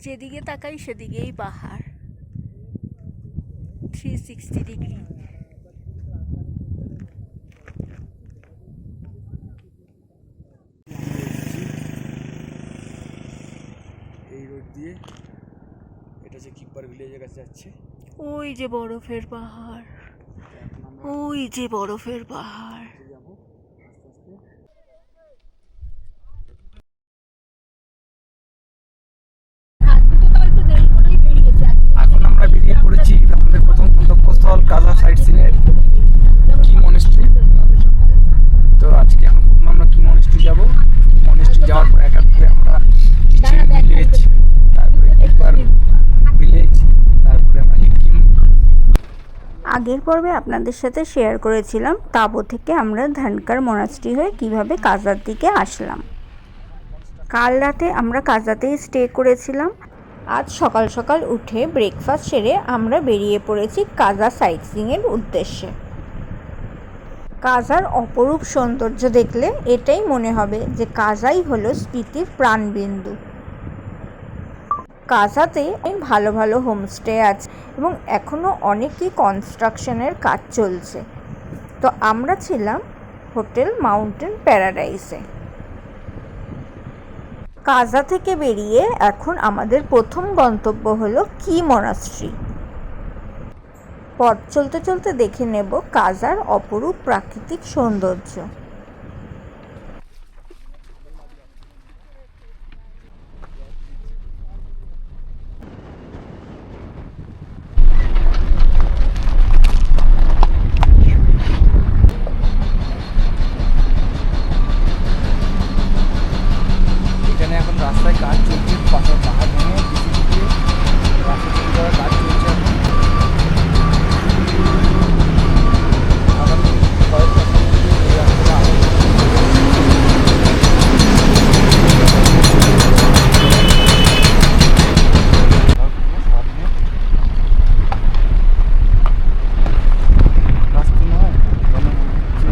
যেদিকে তাকাই সেদিকেই পাহাড়, 360 ডিগ্রি। এই রোড দিয়ে এটা যে কিপার ভিলেজের কাছে যাচ্ছে। ওই যে বরফের পাহাড়, ওই যে বরফের পাহাড়। যাবো আস্তে আস্তে। এখন আমরা বেরিয়ে পড়েছি আমাদের প্রথম গন্তব্যস্থল কাজা সাইট সিন এর কি মনেস্ট্রি। তো আজকে আমরা কি মনেস্ট্রি যাবো। মনেস্ট্রি যাওয়ার পর একাত্তরে আমরা ভিলেজ, তারপরে কিপার ভিলেজ, তারপরে আমরা সিকিম। আগের পর্বে আপনাদের সাথে শেয়ার করেছিলাম তাবো থেকে আমরা ধানকার মনাস্ট্রি হয়ে কিভাবে কাজার দিকে আসলাম। কাল রাতে আমরা কাজাতেই স্টে করেছিলাম। আজ সকাল সকাল উঠে ব্রেকফাস্ট সেরে আমরা বেরিয়ে পড়েছি কাজা সাইট সিইংয়ের উদ্দেশ্যে। কাজার অপরূপ সৌন্দর্য দেখলে এটাই মনে হবে যে কাজাই হলো স্পিতির প্রাণবিন্দু। কাজাতে ভালো ভালো হোমস্টে আছে এবং এখনও অনেকই কনস্ট্রাকশনের কাজ চলছে। তো আমরা ছিলাম হোটেল মাউন্টেন প্যারাডাইসে। কাজা থেকে বেরিয়ে এখন আমাদের প্রথম গন্তব্য হলো কি মনাস্ট্রি। পথ চলতে চলতে দেখে নেব কাজার অপরূপ প্রাকৃতিক সৌন্দর্য। এখানে এখন রাস্তায় কাজ চলছে, পাহাড় ভেঙে রাস্তা তৈরি করার কাজ চলছে। আগামী কয়েক বছর মধ্যে এই রাস্তাটা আরও রাস্তা নয় কেন হচ্ছে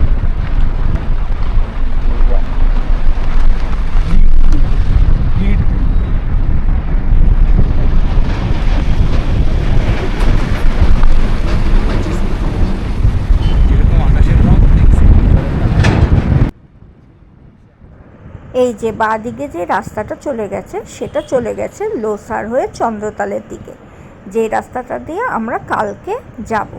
এই যে বাঁ দিকে যে রাস্তাটা চলে গেছে সেটা চলে গেছে লোসার হয়ে চন্দ্রতালের দিকে, যে রাস্তাটা দিয়ে আমরা কালকে যাব।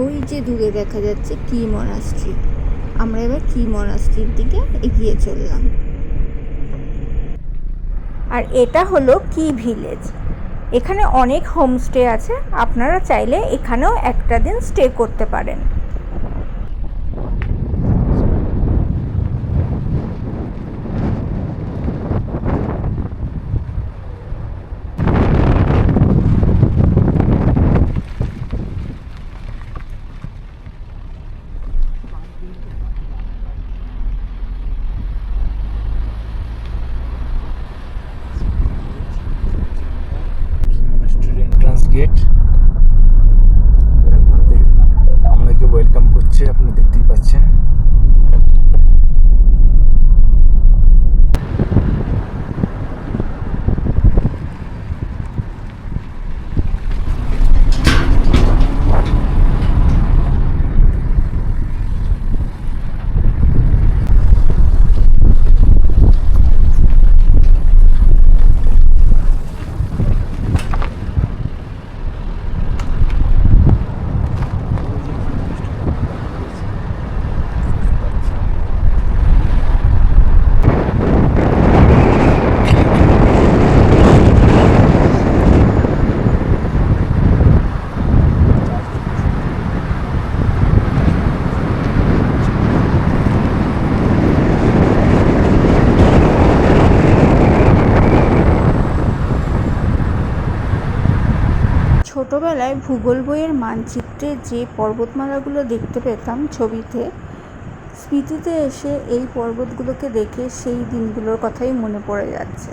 ওই যে দূরে দেখা যাচ্ছে কি মনাস্ট্রি। আমরা এবার কি মনাস্ট্রির দিকে এগিয়ে চললাম। আর এটা হলো কি ভিলেজ। এখানে অনেক হোমস্টে আছে, আপনারা চাইলে এখানেও একটা দিন স্টে করতে পারেন। এন্ট্রান্স গেট আমাদেরকে ওয়েলকাম করছে, আপনি দেখতেই পাচ্ছেন। ছোটোবেলায় ভূগোল বইয়ের মানচিত্রে যে পর্বতমালাগুলো দেখতে পেতাম ছবিতে, স্মৃতিতে এসে এই পর্বতগুলোকে দেখে সেই দিনগুলোর কথাই মনে পড়ে যাচ্ছে।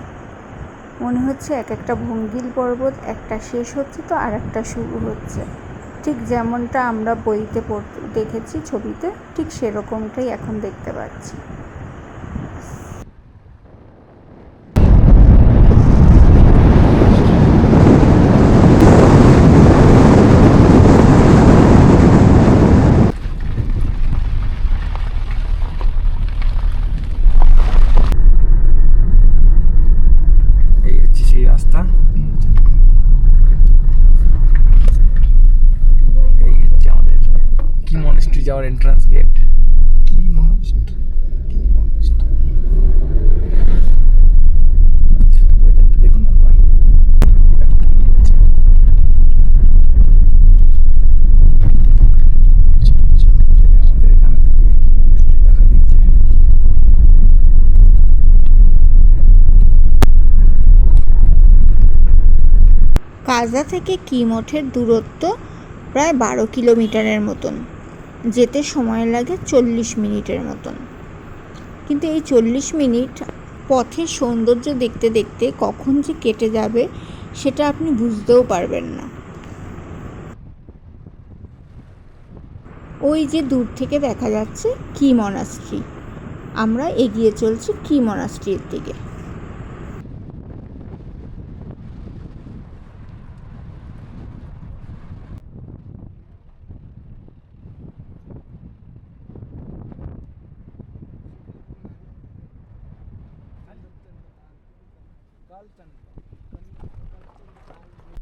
মনে হচ্ছে এক একটা ভঙ্গিল পর্বত একটা শেষ হচ্ছে তো আর একটা শুরু হচ্ছে, ঠিক যেমনটা আমরা বইতে দেখেছি ছবিতে, ঠিক সেরকমটাই এখন দেখতে পাচ্ছি। এই হচ্ছে সেই রাস্তা, এই হচ্ছে আমাদের কি মনাস্ট্রি যাওয়ার এন্ট্রান্স গেট। কি মনাস্ট্রি, কি মনাস্ট্রি, দেখুন একবার। আমাদের এখান থেকে কি মনাস্ট্রি দেখা দিচ্ছে। কাজা থেকে কি মঠের দূরত্ব প্রায় 12 কিলোমিটারের মতন, যেতে সময় লাগে 40 মিনিটের মতন। কিন্তু এই 40 মিনিট পথের সৌন্দর্য দেখতে দেখতে কখন যে কেটে যাবে সেটা আপনি বুঝতেও পারবেন না। ওই যে দূর থেকে দেখা যাচ্ছে কি মনাস্ট্রি, আমরা এগিয়ে চলছি কি মনাস্ট্রির দিকে।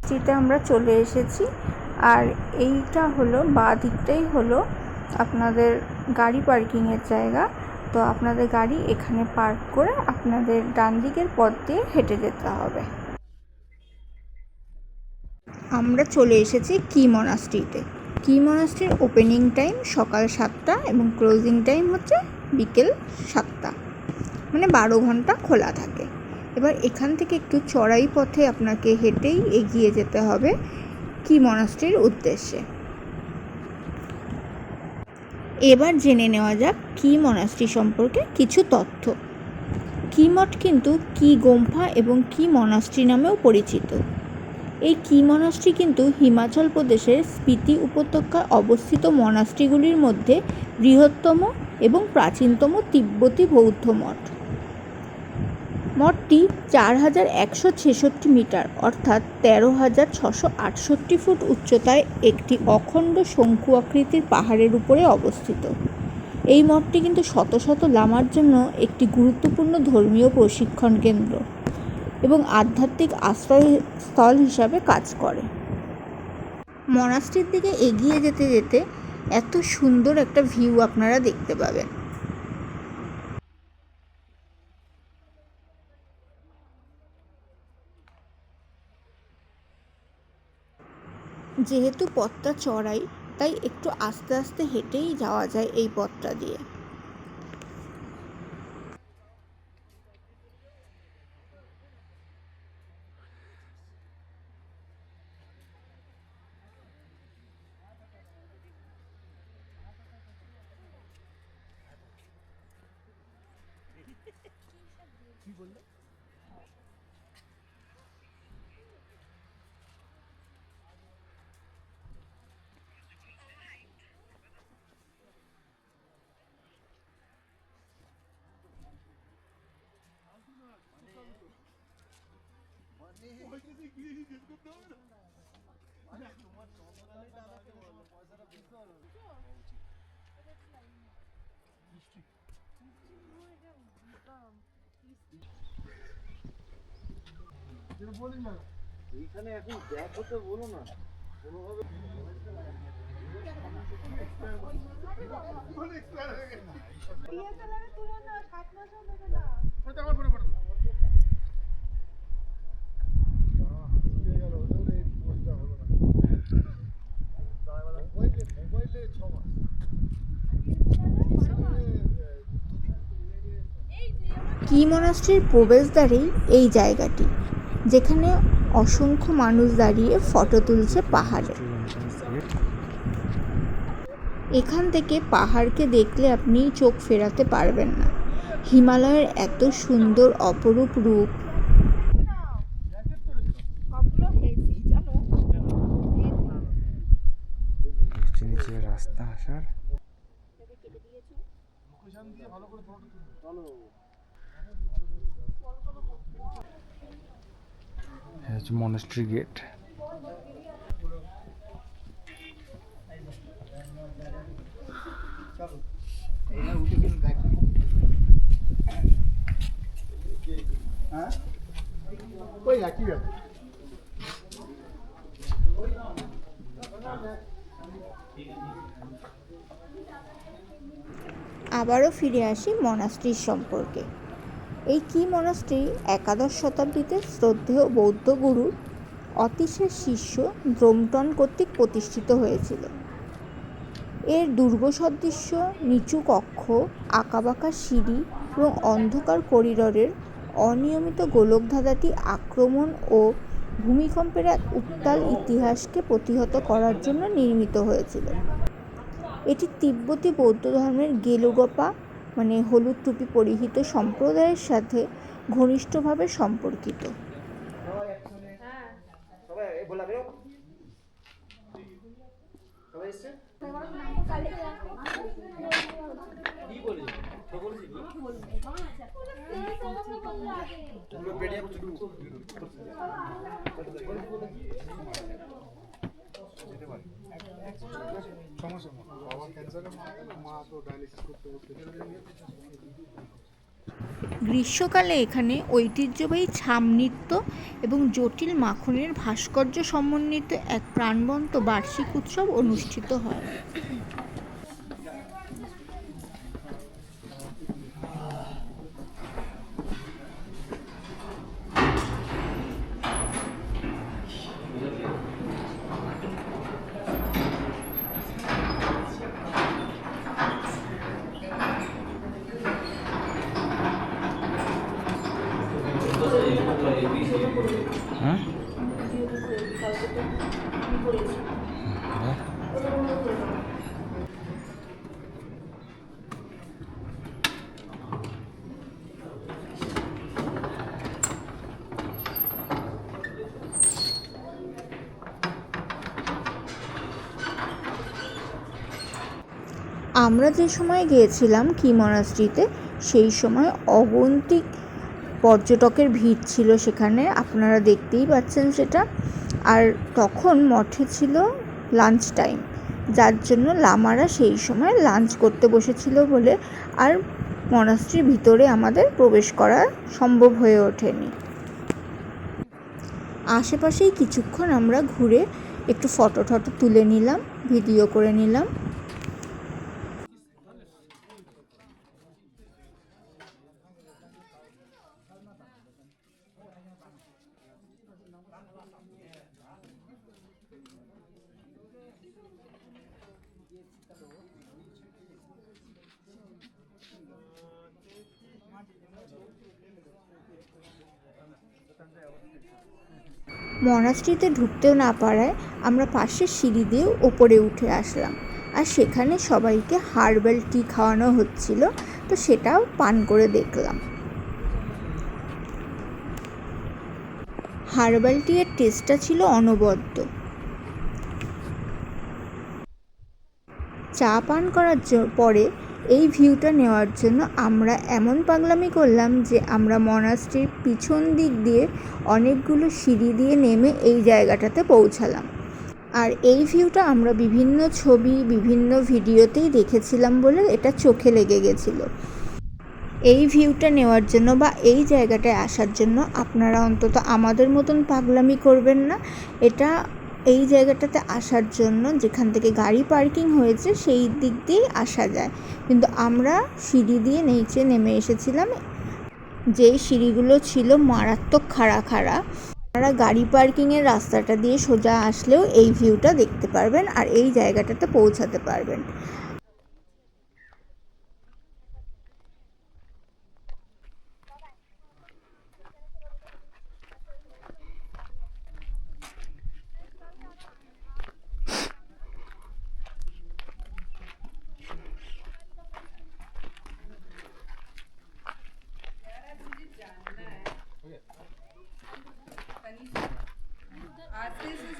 মনাস্ট্রিতে আমরা চলে এসেছি, আর এইটা হলো বাঁ দিকটাই হলো আপনাদের গাড়ি পার্কিংয়ের জায়গা। তো আপনাদের গাড়ি এখানে পার্ক করে আপনাদের ডান দিকের পথ দিয়ে হেঁটে যেতে হবে। আমরা চলে এসেছি কি মনাস্ট্রিতে। কি মনাস্ট্রির ওপেনিং টাইম সকাল 7টা এবং ক্লোজিং টাইম হচ্ছে বিকেল 7টা, মানে 12 ঘন্টা খোলা থাকে। এবার এখান থেকে একটু চড়াই পথে আপনাকে হেঁটেই এগিয়ে যেতে হবে কি মনাস্ট্রির উদ্দেশ্যে। এবার জেনে নেওয়া যাক কি মনাস্ট্রি সম্পর্কে কিছু তথ্য। কি মঠ কিন্তু কি গোম্ফা এবং কি মনাস্ট্রি নামেও পরিচিত। এই কি মনাস্ট্রি কিন্তু হিমাচল প্রদেশের স্পিতি উপত্যকায় অবস্থিত মনাস্ট্রিগুলির মধ্যে বৃহত্তম এবং প্রাচীনতম তিব্বতী বৌদ্ধ মঠ। মঠটি 4166 মিটার অর্থাৎ 13,668 ফুট উচ্চতায় একটি অখণ্ড শঙ্কু আকৃতির পাহাড়ের উপরে অবস্থিত। এই মঠটি কিন্তু শত শত লামার জন্য একটি গুরুত্বপূর্ণ ধর্মীয় প্রশিক্ষণ কেন্দ্র এবং আধ্যাত্মিক আশ্রয়স্থল হিসাবে কাজ করে। মনাস্ট্রির দিকে এগিয়ে যেতে যেতে এত সুন্দর একটা ভিউ আপনারা দেখতে পাবেন। যেহেতু পথটা চড়াই, তাই একটু আস্তে আস্তে হেঁটেই যাওয়া যায় এই পথটা দিয়ে। এইখানে এখন গ্যাপ হতে বলো না কোনোভাবে। কি মনাস্ট্রির প্রবেশদ্বারেই এই জায়গাটি, যেখানে অসংখ্য মানুষ দাঁড়িয়ে ফটো তুলছে পাহাড়ে। এখান থেকে পাহাড়কে দেখলে আপনি চোখ ফেরাতে পারবেন না। হিমালয়ের এত সুন্দর অপরূপ রূপ। নিচে রাস্তা আসার হচ্ছে মনাস্ট্রি গেট। আবারও ফিরে আসি মনাস্ট্রির সম্পর্কে। এই কি মনাস্ট্রি একাদশ শতাব্দীতে শ্রদ্ধেয় বৌদ্ধ গুরু অতীশের শিষ্য দ্রোমটন কর্তৃক প্রতিষ্ঠিত হয়েছিল। এর দুর্গ সদৃশ্য নিচু কক্ষ, আঁকাবাঁকা সিঁড়ি এবং অন্ধকার করিডরের অনিয়মিত গোলকধাঁধাটি আক্রমণ ও ভূমিকম্পের এক উত্তাল ইতিহাসকে প্রতিহত করার জন্য নির্মিত হয়েছিল। এটি তিব্বতী বৌদ্ধ ধর্মের গেলুগপা মানে হলুদ টুপি পরিহিত সম্প্রদায়ের সাথে ঘনিষ্ঠভাবে সম্পর্কিত। গ্রীষ্মকালে এখানে ঐতিহ্যবাহী ছাম নৃত্য এবং জটিল মাখনের ভাস্কর্য সমন্বিত এক প্রাণবন্ত বার্ষিক উৎসব অনুষ্ঠিত হয়। হ্যাঁ আমরা যে সময় গিয়েছিলাম কি মনাস্ট্রিতে, সেই সময় অগন্তিক পর্যটকের ভিড় ছিল সেখানে, আপনারা দেখতেই পাচ্ছেন সেটা। আর তখন মঠে ছিল লাঞ্চ টাইম, যার জন্য লামারা সেই সময় লাঞ্চ করতে বসেছিল বলে আর মনাস্ট্রির ভিতরে আমাদের প্রবেশ করা সম্ভব হয়ে ওঠেনি। আশেপাশেই কিছুক্ষণ আমরা ঘুরে একটু ফটো টটো তুলে নিলাম, ভিডিও করে নিলাম। মনাস্ট্রিতে ঢুকতেও না পারায় আমরা পাশের সিঁড়ি দিয়ে ওপরে উঠে আসলাম, আর সেখানে সবাইকে হার্বাল টি খাওয়ানো হচ্ছিল, তো সেটাও পান করে দেখলাম। হার্বাল টি এর টেস্টটা ছিল অনবদ্য। চা পান করার পরে এই ভিউটা নেওয়ার জন্য আমরা এমন পাগলামি করলাম যে আমরা মনাস্ট্রির পিছন দিক দিয়ে অনেকগুলো সিঁড়ি দিয়ে নেমে এই জায়গাটাতে পৌঁছালাম। আর এই ভিউটা আমরা বিভিন্ন ছবি, বিভিন্ন ভিডিওতেই দেখেছিলাম বলে এটা চোখে লেগে গেছিলো। এই ভিউটা নেওয়ার জন্য বা এই জায়গাটায় আসার জন্য আপনারা অন্তত আমাদের মতন পাগলামি করবেন না। এই জায়গাটাতে আসার জন্য যেখান থেকে গাড়ি পার্কিং হয়েছে সেই দিক দিয়েই আসা যায়, কিন্তু আমরা সিঁড়ি দিয়ে নিচে নেমে এসেছিলাম, যেই সিঁড়িগুলো ছিল মারাত্মক খাড়া। আপনারা গাড়ি পার্কিংয়ের রাস্তাটা দিয়ে সোজা আসলেও এই ভিউটা দেখতে পারবেন আর এই জায়গাটাতে পৌঁছাতে পারবেন।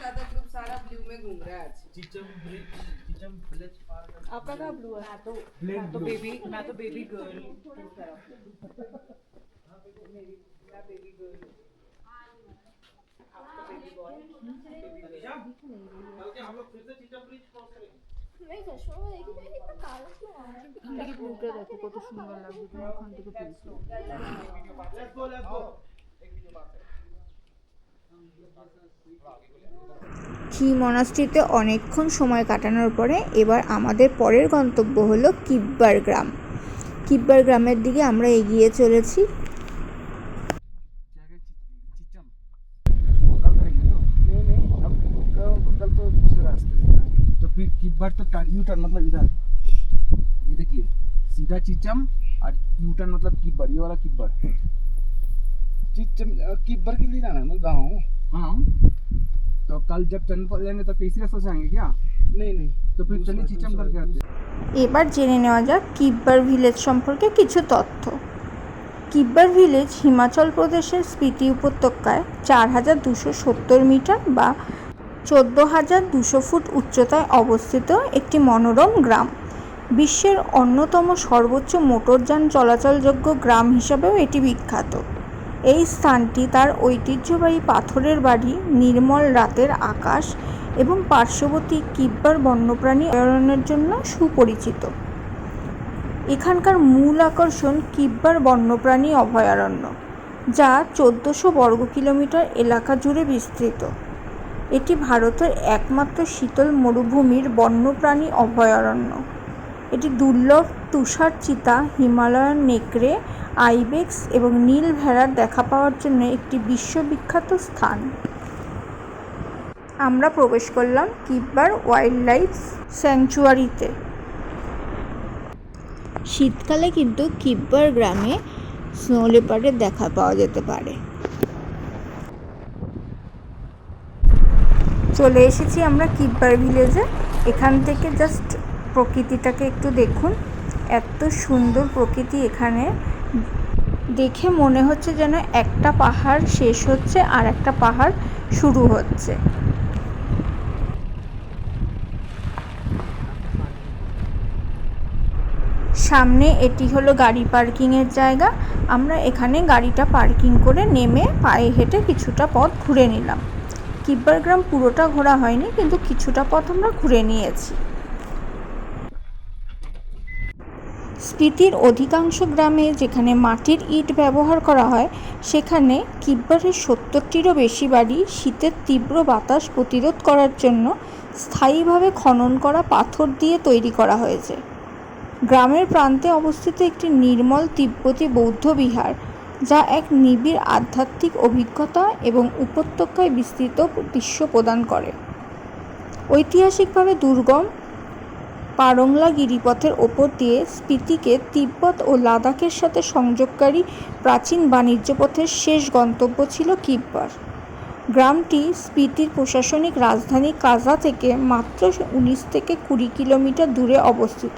ज्यादा ग्रुप सारा ब्लू में घूम रहा है आज। आपका क्या ब्लू है? मैं तो बेबी गर्ल দেখো কত সুন্দর লাগছে, তুমি ওখান থেকে তুলছো। টি মনাস্ট্রিতে অনেকক্ষণ সময় কাটানোর পরে এবার আমাদের পরের গন্তব্য হলো কিব্বার গ্রাম। কিব্বার গ্রামের দিকে আমরা এগিয়ে চলেছি। तो फिर किब्बर तो यू टर्न मतलब इधर, ये देखिए सीधा चिचम और यू टर्न मतलब किब्बर, ये वाला किब्बर। चिचम किब्बर के लिए जाना है ना गाँव? हाँ, तो कल जब टर्न पर लेंगे तो इसी रास्ते से आएंगे क्या? नहीं तो फिर चलिए चिचम करके आते हैं। এবার জেনে নেওয়া যাক কিব্বার ভিলেজ সম্পর্কে কিছু তথ্য। কিব্বার ভিলেজ হিমাচল প্রদেশের স্পিতি উপত্যকায় 4270 মিটার বা 14,200 ফুট উচ্চতায় অবস্থিত একটি মনোরম গ্রাম। বিশ্বের অন্যতম সর্বোচ্চ মোটরযান চলাচলযোগ্য গ্রাম হিসাবেও এটি বিখ্যাত। এই স্থানটি তার ঐতিহ্যবাহী পাথরের বাড়ি, নির্মল রাতের আকাশ এবং পার্শ্ববর্তী কিব্বার বন্যপ্রাণী অভয়ারণ্যের জন্য সুপরিচিত। এখানকার মূল আকর্ষণ কিব্বার বন্যপ্রাণী অভয়ারণ্য, যা 1400 বর্গ কিলোমিটার এলাকা জুড়ে বিস্তৃত। এটি ভারতের একমাত্র শীতল মরুভূমির বন্যপ্রাণী অভয়ারণ্য। এটি দুর্লভ তুষার চিতা, হিমালয়ান নেকড়ে, আইবেক্স এবং নীল ভেড়ার দেখা পাওয়ার জন্য একটি বিশ্ববিখ্যাত স্থান। আমরা প্রবেশ করলাম কিব্বার ওয়াইল্ড লাইফ স্যাংচুয়ারিতে। শীতকালে কিন্তু কিব্বার গ্রামে স্নো লেপার্ডের দেখা পাওয়া যেতে পারে। চলে এসেছি আমরা কিব্বার ভিলেজে। এখান থেকে জাস্ট প্রকৃতিটাকে একটু দেখুন, এত সুন্দর প্রকৃতি এখানে। দেখে মনে হচ্ছে যেন একটা পাহাড় শেষ হচ্ছে আর একটা পাহাড় শুরু হচ্ছে। সামনে এটি হলো গাড়ি পার্কিংয়ের জায়গা। আমরা এখানে গাড়িটা পার্কিং করে নেমে পায়ে হেঁটে কিছুটা পথ ঘুরে নিলাম। কিব্বার গ্রাম পুরোটা ঘোরা হয়নি, কিন্তু কিছুটা পথ আমরা ঘুরে নিয়েছি। স্পিতির অধিকাংশ গ্রামে যেখানে মাটির ইট ব্যবহার করা হয়, সেখানে কিব্বারের 70টিরও বেশি বাড়ি শীতের তীব্র বাতাস প্রতিরোধ করার জন্য স্থায়ীভাবে খনন করা পাথর দিয়ে তৈরি করা হয়েছে। গ্রামের প্রান্তে অবস্থিত একটি নির্মল তিব্বতী বৌদ্ধ বিহার, যা এক নিবিড় আধ্যাত্মিক অভিজ্ঞতা এবং উপত্যকায় বিস্তৃত দৃশ্য প্রদান করে। ঐতিহাসিকভাবে দুর্গম পারংলা গিরিপথের ওপর দিয়ে স্পিতিকে তিব্বত ও লাদাখের সাথে সংযোগকারী প্রাচীন বাণিজ্য পথের শেষ গন্তব্য ছিল কিব্বার। গ্রামটি স্পিতির প্রশাসনিক রাজধানী কাজা থেকে মাত্র 19 থেকে 20 কিলোমিটার দূরে অবস্থিত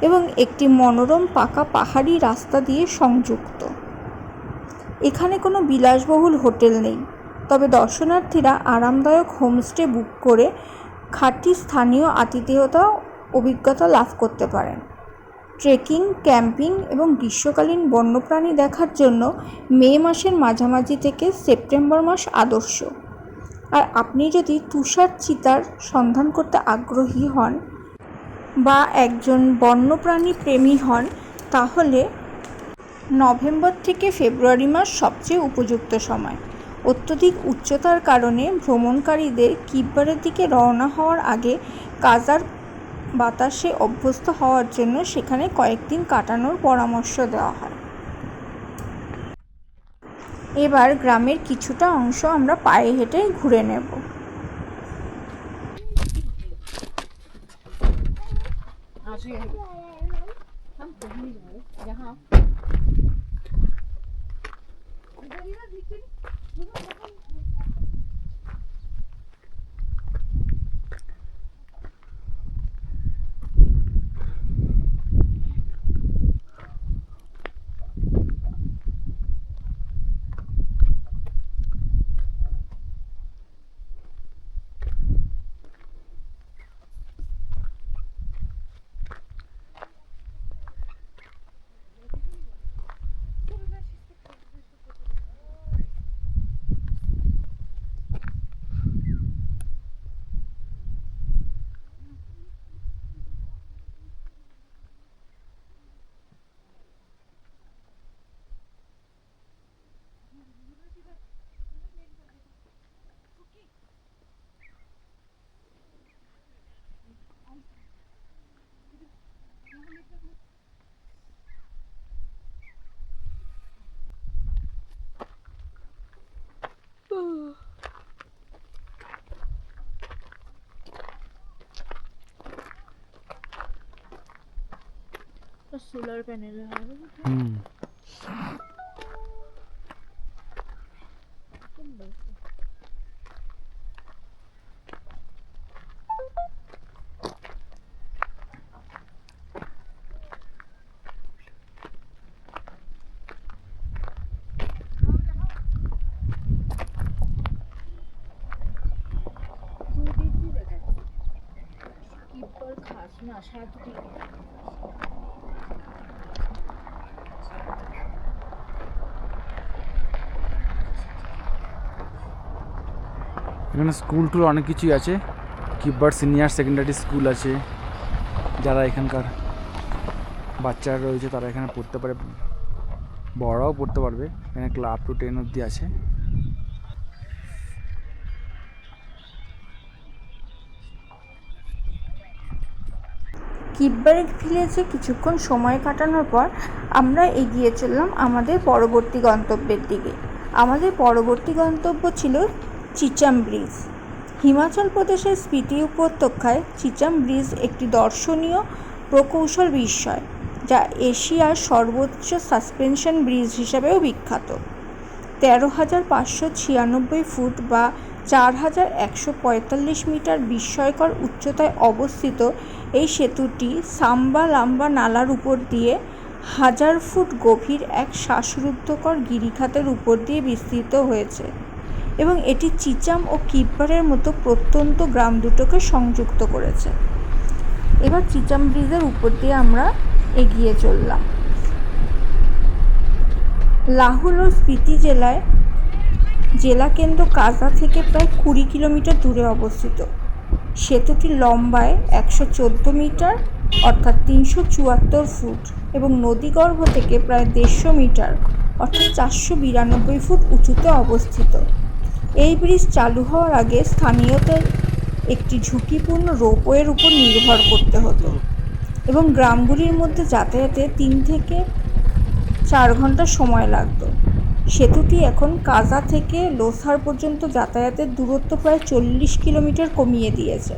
এবং একটি মনোরম পাকা পাহাড়ি রাস্তা দিয়ে সংযুক্ত। এখানে কোনো বিলাসবহুল হোটেল নেই, তবে দর্শনার্থীরা আরামদায়ক হোমস্টে বুক করে খাঁটি স্থানীয় আতিথেয়তা অভিজ্ঞতা লাভ করতে পারেন। ট্রেকিং, ক্যাম্পিং এবং গ্রীষ্মকালীন বন্যপ্রাণী দেখার জন্য মে মাসের মাঝামাঝি থেকে সেপ্টেম্বর মাস আদর্শ। আর আপনি যদি তুষার চিতার সন্ধান করতে আগ্রহী হন বা একজন বন্যপ্রাণী প্রেমী হন, তাহলে নভেম্বর থেকে ফেব্রুয়ারি মাস সবচেয়ে উপযুক্ত সময়। অত্যধিক উচ্চতার কারণে ভ্রমণকারীদের কিব্বারের দিকে রওনা হওয়ার আগে কাজার বাতাসে অভ্যস্ত হওয়ার জন্য সেখানে কয়েকদিন কাটানোর পরামর্শ দেওয়া হয়। এবার গ্রামের কিছুটা অংশ আমরা পায়ে হেঁটে ঘুরে নেব। সোলার প্যানেল কিব্বার খাস না 7 দিন। এখানে স্কুল টুল অনেক কিছুই আছে। কিব্বার সিনিয়র সেকেন্ডারি স্কুল আছে, যারা এখানকার বাচ্চারা রয়েছে তারা এখানে পড়তে পারে, বড়রাও পড়তে পারবে। এখানে ক্লাব টু 10 অবধি আছে। কিব্বারে ভিলেজে কিছুক্ষণ সময় কাটানোর পর আমরা এগিয়ে চললাম আমাদের পরবর্তী গন্তব্যের দিকে। আমাদের পরবর্তী গন্তব্য ছিল চিচাম ব্রিজ। হিমাচল প্রদেশের স্পিতি উপত্যকায় চিচাম ব্রিজ একটি দর্শনীয় প্রকৌশল বিস্ময়, যা এশিয়ার সর্বোচ্চ সাসপেনশন ব্রিজ হিসাবেও বিখ্যাত। 13,596 ফুট বা 4,145 মিটার বিস্ময়কর উচ্চতায় অবস্থিত এই সেতুটি সাম্বা লাম্বা নালার উপর দিয়ে 1000 ফুট গভীর এক শ্বাসরুদ্ধকর গিরিখাতের উপর দিয়ে বিস্তৃত হয়েছে এবং এটি চিচাম ও কিব্বারের মতো প্রত্যন্ত গ্রাম দুটোকে সংযুক্ত করেছে। এবার চিচাম ব্রিজের উপর দিয়ে আমরা এগিয়ে চললাম। লাহুল ও স্পিতি জেলায় জেলা কেন্দ্র কাজা থেকে প্রায় 20 কিলোমিটার দূরে অবস্থিত। সেতুটি লম্বায় 114 মিটার অর্থাৎ 374 ফুট এবং নদীগর্ভ থেকে প্রায় 150 মিটার অর্থাৎ 492 ফুট উঁচুতে অবস্থিত। এই ব্রিজ চালু হওয়ার আগে স্থানীয়দের একটি ঝুঁকিপূর্ণ রোপওয়ের উপর নির্ভর করতে হতো এবং গ্রামগুলির মধ্যে যাতায়াতে 3 থেকে 4 ঘন্টা সময় লাগত। সেতুটি এখন কাজা থেকে লোসার পর্যন্ত যাতায়াতের দূরত্ব প্রায় 40 কিলোমিটার কমিয়ে দিয়েছে।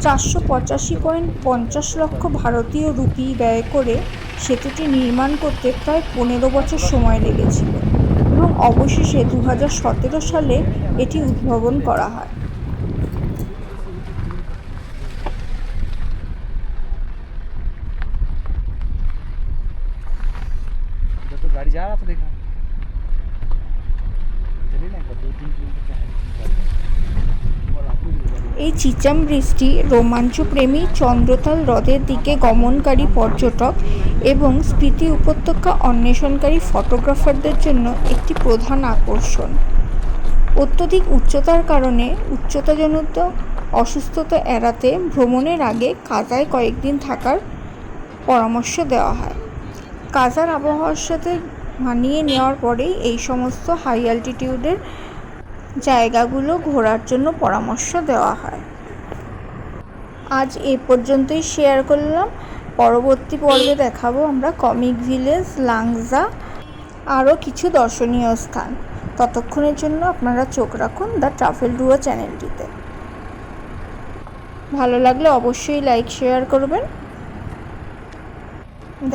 485.50 লক্ষ ভারতীয় রুপি ব্যয় করে সেতুটি নির্মাণ করতে প্রায় 15 বছর সময় লেগেছিল এবং অবশেষে 2017 সালে এটি উদ্ভাবন করা হয়। तो गाड़ी जा रहा था देखा चलिए ना 2-3 किलोमीटर এই চিচাম ব্রিজটি রোমাঞ্চপ্রেমী চন্দ্রতাল হ্রদের দিকে গমনকারী পর্যটক এবং স্পিতি উপত্যকা অন্বেষণকারী ফটোগ্রাফারদের জন্য একটি প্রধান আকর্ষণ। অত্যধিক উচ্চতার কারণে উচ্চতাজনিত অসুস্থতা এড়াতে ভ্রমণের আগে কাজায় কয়েকদিন থাকার পরামর্শ দেওয়া হয়। কাজার আবহাওয়ার সাথে মানিয়ে নেওয়ার পরেই এই সমস্ত হাই অ্যালটিটিউডের জায়গাগুলো ঘোরার জন্য পরামর্শ দেওয়া হয়। আজ এ পর্যন্তই শেয়ার করলাম। পরবর্তী পর্বে দেখাবো আমরা কমিক ভিলেজ, লাংজা, আরও কিছু দর্শনীয় স্থান। ততক্ষণের জন্য আপনারা চোখ রাখুন দ্য ট্রাভেল ডুও চ্যানেলটিতে। ভালো লাগলে অবশ্যই লাইক শেয়ার করবেন।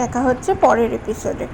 দেখা হচ্ছে পরের এপিসোডে।